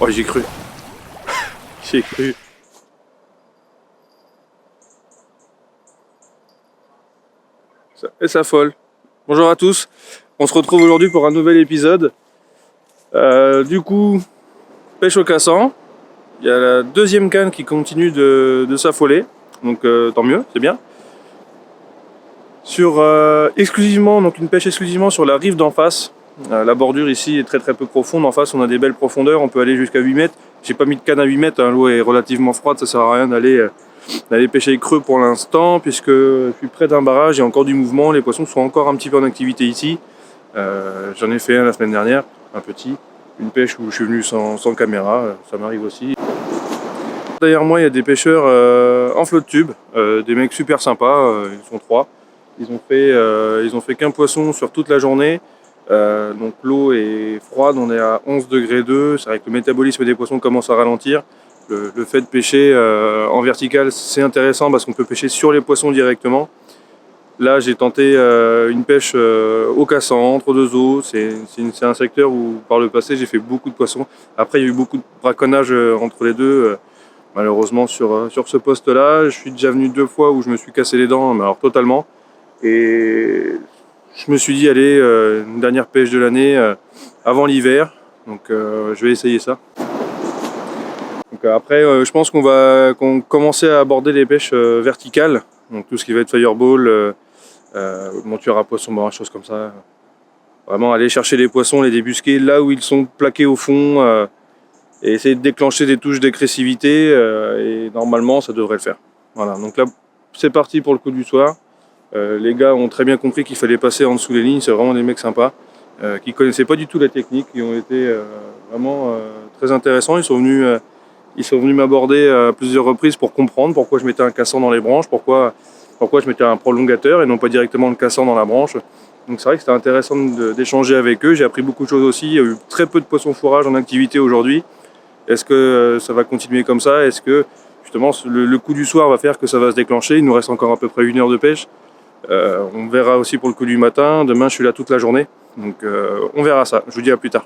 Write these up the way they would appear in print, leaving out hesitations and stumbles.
Oh, j'ai cru. J'ai cru. Et ça folle. Bonjour à tous. On se retrouve aujourd'hui pour un nouvel épisode. Du coup, pêche au cassant. Il y a la deuxième canne qui continue de s'affoler. Donc tant mieux, c'est bien. Sur exclusivement, donc une pêche exclusivement sur la rive d'en face. La bordure ici est très peu profonde. En face, on a des belles profondeurs. On peut aller jusqu'à 8 mètres. J'ai pas mis de canne à 8 mètres. Hein. L'eau est relativement froide. Ça sert à rien d'aller pêcher creux pour l'instant, puisque je suis près d'un barrage. Il y a encore du mouvement. Les poissons sont encore un petit peu en activité ici. J'en ai fait un la semaine dernière, un petit. Une pêche où je suis venu sans caméra. Ça m'arrive aussi. Derrière moi, il y a des pêcheurs en flotte tube. Des mecs super sympas. Ils sont 3. Ils ont fait qu'un poisson sur toute la journée. Donc l'eau est froide, on est à 11 degrés 2. C'est vrai que le métabolisme des poissons commence à ralentir. Le fait de pêcher en vertical, c'est intéressant parce qu'on peut pêcher sur les poissons directement. Là, j'ai tenté une pêche au cassant, entre deux eaux. C'est un secteur où par le passé j'ai fait beaucoup de poissons. Après, il y a eu beaucoup de braconnage entre les deux. Malheureusement sur ce poste-là, je suis déjà venu 2 fois où je me suis cassé les dents, mais alors totalement. Et je me suis dit, allez, une dernière pêche de l'année avant l'hiver. Donc je vais essayer ça. Donc, après, je pense qu'on va commencer à aborder les pêches verticales. Donc tout ce qui va être fireball, monture à poisson mort, choses comme ça. Vraiment aller chercher les poissons, les débusquer là où ils sont plaqués au fond. Et essayer de déclencher des touches d'agressivité. Et normalement, ça devrait le faire. Voilà, donc là, c'est parti pour le coup du soir. Les gars ont très bien compris qu'il fallait passer en dessous les lignes, c'est vraiment des mecs sympas, qui connaissaient pas du tout la technique, qui ont été vraiment très intéressants. Ils sont venus m'aborder à plusieurs reprises pour comprendre pourquoi je mettais un cassant dans les branches, pourquoi je mettais un prolongateur et non pas directement le cassant dans la branche. Donc c'est vrai que c'était intéressant d'échanger avec eux, j'ai appris beaucoup de choses aussi. Il y a eu très peu de poissons fourrage en activité aujourd'hui. Est-ce que ça va continuer comme ça? Est-ce que justement le coup du soir va faire que ça va se déclencher? Il nous reste encore à peu près 1 heure de pêche. On verra aussi pour le coup du matin. Demain, je suis là toute la journée. Donc, on verra ça. Je vous dis à plus tard.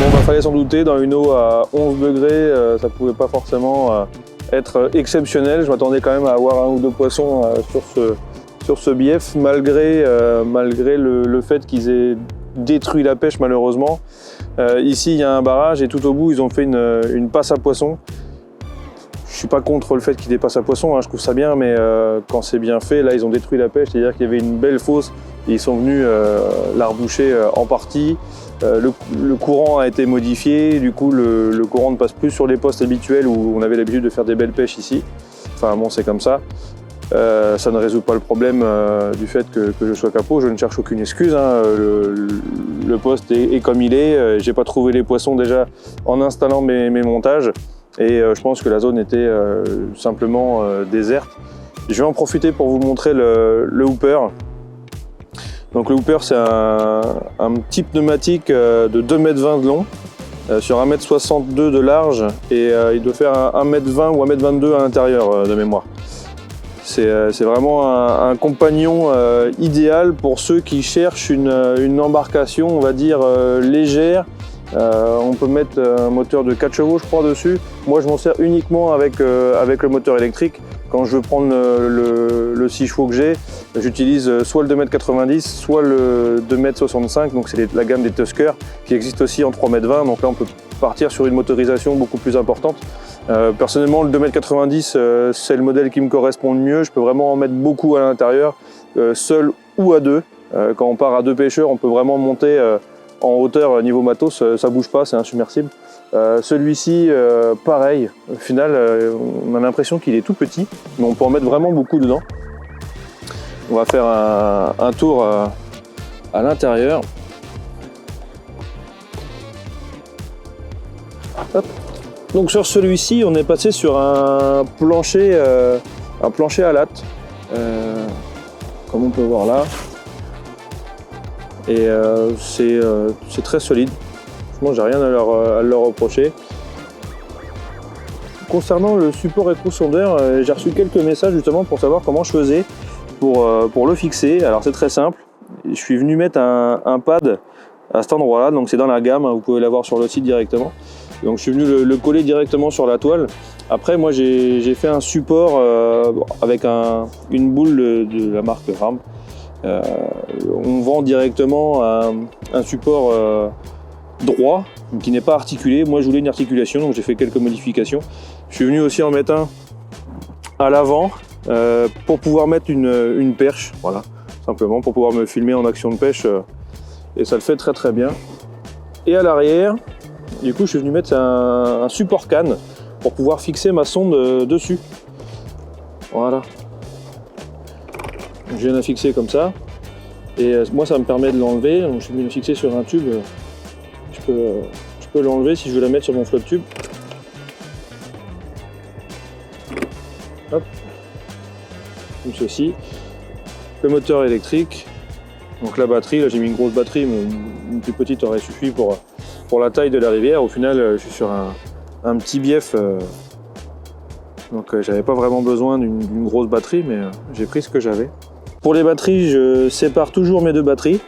Il fallait s'en douter, dans une eau à 11 degrés, ça pouvait pas forcément être exceptionnel. Je m'attendais quand même à avoir 1 ou 2 poissons sur ce bief, malgré le fait qu'ils aient détruit la pêche malheureusement. Ici, il y a un barrage et tout au bout, ils ont fait une passe à poissons. Je suis pas contre le fait qu'ils dépassent à poissons, hein, je trouve ça bien, mais quand c'est bien fait, là, ils ont détruit la pêche, c'est-à-dire qu'il y avait une belle fosse et ils sont venus la reboucher en partie. Le courant a été modifié, du coup le courant ne passe plus sur les postes habituels où on avait l'habitude de faire des belles pêches ici. Enfin bon, c'est comme ça. Ça ne résout pas le problème du fait que je sois capot, je ne cherche aucune excuse. Hein. Le poste est comme il est, j'ai pas trouvé les poissons déjà en installant mes montages et je pense que la zone était simplement déserte. Je vais en profiter pour vous montrer le hooper. Donc le hooper, c'est un petit pneumatique de 2,20 m de long sur 1,62 m de large et il doit faire 1,20 m ou 1,22 m à l'intérieur de mémoire. C'est vraiment un compagnon idéal pour ceux qui cherchent une embarcation, on va dire, légère. On peut mettre un moteur de 4 chevaux, je crois, dessus. Moi, je m'en sers uniquement avec le moteur électrique. Quand je veux prendre le 6 chevaux que j'ai, j'utilise soit le 2,90 m, soit le 2,65 m. Donc c'est la gamme des Tusker qui existe aussi en 3,20 m. Donc là, on peut partir sur une motorisation beaucoup plus importante. Personnellement, le 2,90 m, c'est le modèle qui me correspond le mieux. Je peux vraiment en mettre beaucoup à l'intérieur, seul ou à deux. Quand on part à 2 pêcheurs, on peut vraiment monter en hauteur niveau matos, ça bouge pas, c'est insubmersible. Celui-ci, pareil, au final, on a l'impression qu'il est tout petit, mais on peut en mettre vraiment beaucoup dedans. On va faire un tour à l'intérieur. Hop. Donc sur celui-ci, on est passé sur un plancher à latte, comme on peut voir là. Et c'est très solide. Franchement, j'ai rien à leur reprocher. Concernant le support écrou-sondeur, j'ai reçu quelques messages justement pour savoir comment je faisais pour le fixer. Alors c'est très simple. Je suis venu mettre un pad à cet endroit-là, donc c'est dans la gamme, hein, vous pouvez l'avoir sur le site directement. Donc je suis venu le coller directement sur la toile. Après moi j'ai fait un support avec une boule de la marque RAM. On vend directement un support droit qui n'est pas articulé. Moi je voulais une articulation, donc j'ai fait quelques modifications. Je suis venu aussi en mettre un à l'avant pour pouvoir mettre une perche, voilà, simplement pour pouvoir me filmer en action de pêche, et ça le fait très très bien. Et à l'arrière, du coup je suis venu mettre un support canne pour pouvoir fixer ma sonde dessus. Voilà. Je viens de la fixer comme ça, et moi ça me permet de l'enlever. Donc je suis venu le fixer sur un tube. Je peux l'enlever si je veux la mettre sur mon flotte tube. Hop, comme ceci. Le moteur électrique, donc la batterie. Là j'ai mis une grosse batterie, mais une plus petite aurait suffi pour la taille de la rivière. Au final, je suis sur un petit bief. Donc j'avais pas vraiment besoin d'une grosse batterie, mais j'ai pris ce que j'avais. Pour les batteries, je sépare toujours mes deux batteries.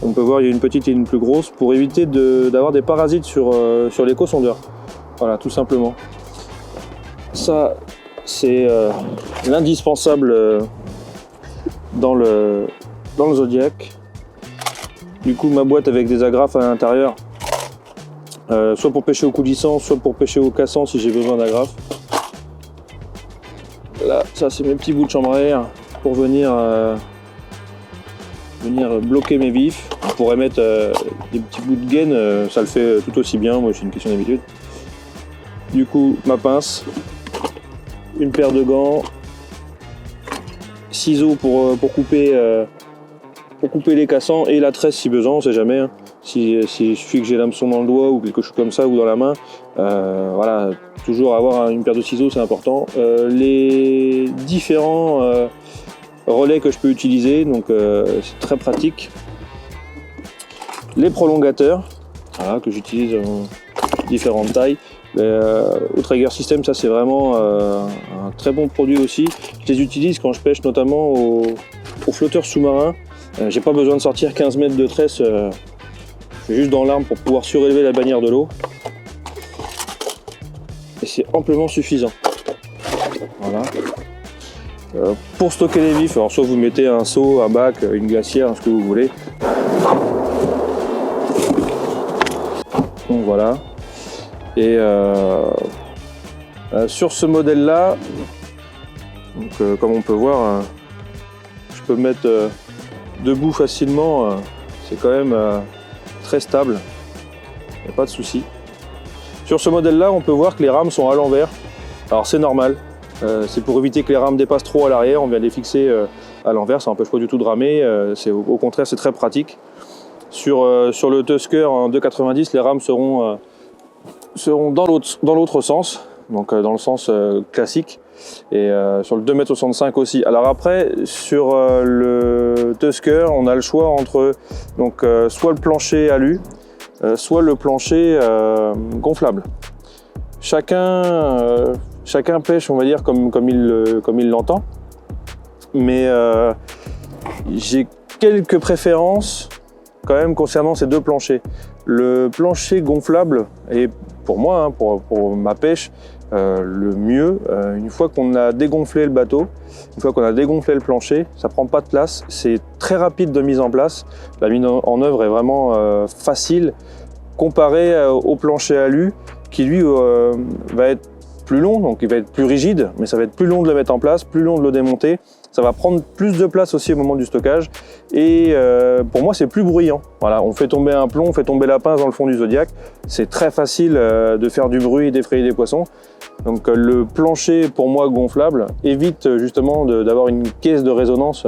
On peut voir, il y a une petite et une plus grosse pour éviter d'avoir des parasites sur l'éco-sondeur. Voilà, tout simplement. Ça, c'est l'indispensable dans le Zodiac. Du coup, ma boîte avec des agrafes à l'intérieur, soit pour pêcher au coulissant, soit pour pêcher au cassant si j'ai besoin d'agrafes. Là, ça c'est mes petits bouts de chambre à air pour venir bloquer mes vifs. On pourrait mettre des petits bouts de gaine, ça le fait tout aussi bien, moi c'est une question d'habitude. Du coup, ma pince, une paire de gants, ciseaux pour couper les cassants, et la tresse si besoin, on sait jamais. Hein. Si il suffit que j'ai l'hameçon dans le doigt ou quelque chose comme ça, ou dans la main, voilà, toujours avoir une paire de ciseaux, c'est important. Les différents relais que je peux utiliser, donc c'est très pratique. Les prolongateurs, voilà, que j'utilise en différentes tailles. Au Traeger System, ça c'est vraiment un très bon produit aussi. Je les utilise quand je pêche notamment aux flotteurs sous-marins. J'ai pas besoin de sortir 15 mètres de tresse, je suis juste dans l'arme pour pouvoir surélever la bannière de l'eau. Et c'est amplement suffisant. Voilà. Pour stocker les vifs, alors soit vous mettez un seau, un bac, une glacière, ce que vous voulez. Donc voilà. Et sur ce modèle là, comme on peut voir, je peux me mettre debout facilement, c'est quand même très stable, il n'y a pas de souci. Sur ce modèle là, on peut voir que les rames sont à l'envers. Alors c'est normal, c'est pour éviter que les rames dépassent trop à l'arrière. On vient les fixer à l'envers, ça n'empêche pas du tout de ramer, au contraire c'est très pratique. Sur le Tusker en 2,90, les rames seront dans l'autre sens, donc dans le sens classique, et sur le 2,65 m aussi. Alors après, sur le Tusker, on a le choix entre donc, soit le plancher alu, soit le plancher gonflable. Chacun pêche, on va dire, comme il l'entend, mais j'ai quelques préférences quand même concernant ces deux planchers. Le plancher gonflable est pour moi, hein, pour ma pêche, le mieux. Une fois qu'on a dégonflé le bateau, une fois qu'on a dégonflé le plancher, ça prend pas de place, c'est très rapide de mise en place. La mise en œuvre est vraiment facile comparé au plancher alu qui lui va être plus long, donc il va être plus rigide, mais ça va être plus long de le mettre en place, plus long de le démonter. Ça va prendre plus de place aussi au moment du stockage, et pour moi c'est plus bruyant. Voilà, on fait tomber un plomb, on fait tomber la pince dans le fond du Zodiac, c'est très facile de faire du bruit et d'effrayer des poissons. Donc le plancher pour moi gonflable évite justement d'avoir une caisse de résonance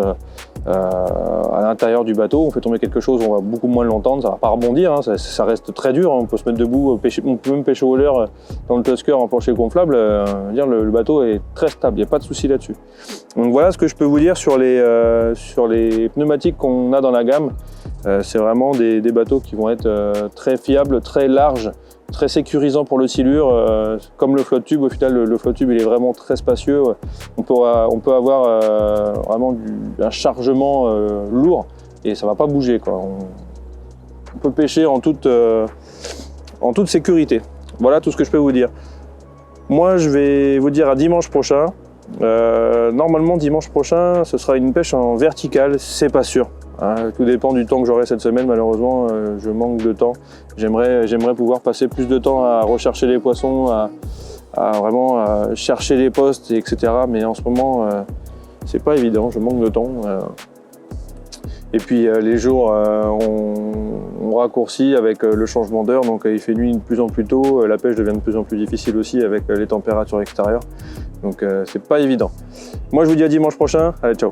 à l'intérieur du bateau. On fait tomber quelque chose, on va beaucoup moins l'entendre, ça va pas rebondir, hein, ça reste très dur, hein, on peut se mettre debout, on peut même pêcher au leurre dans le Tusker en plancher gonflable, le bateau est très stable, il n'y a pas de souci là-dessus. Donc voilà ce que je peux vous dire sur les pneumatiques qu'on a dans la gamme. C'est vraiment des bateaux qui vont être très fiables, très larges, très sécurisant pour le silure, comme le flotte tube. Au final, le flotte tube il est vraiment très spacieux. On peut avoir vraiment un chargement lourd et ça va pas bouger, quoi. On peut pêcher en toute sécurité. Voilà tout ce que je peux vous dire. Moi, je vais vous dire à dimanche prochain. Normalement, dimanche prochain, ce sera une pêche en verticale, c'est pas sûr. Hein, tout dépend du temps que j'aurai cette semaine, malheureusement je manque de temps. J'aimerais pouvoir passer plus de temps à rechercher les poissons, à vraiment chercher les postes, etc. Mais en ce moment c'est pas évident, je manque de temps. Et puis les jours on raccourcit avec le changement d'heure, donc il fait nuit de plus en plus tôt, la pêche devient de plus en plus difficile aussi avec les températures extérieures. Donc c'est pas évident. Moi je vous dis à dimanche prochain, allez ciao.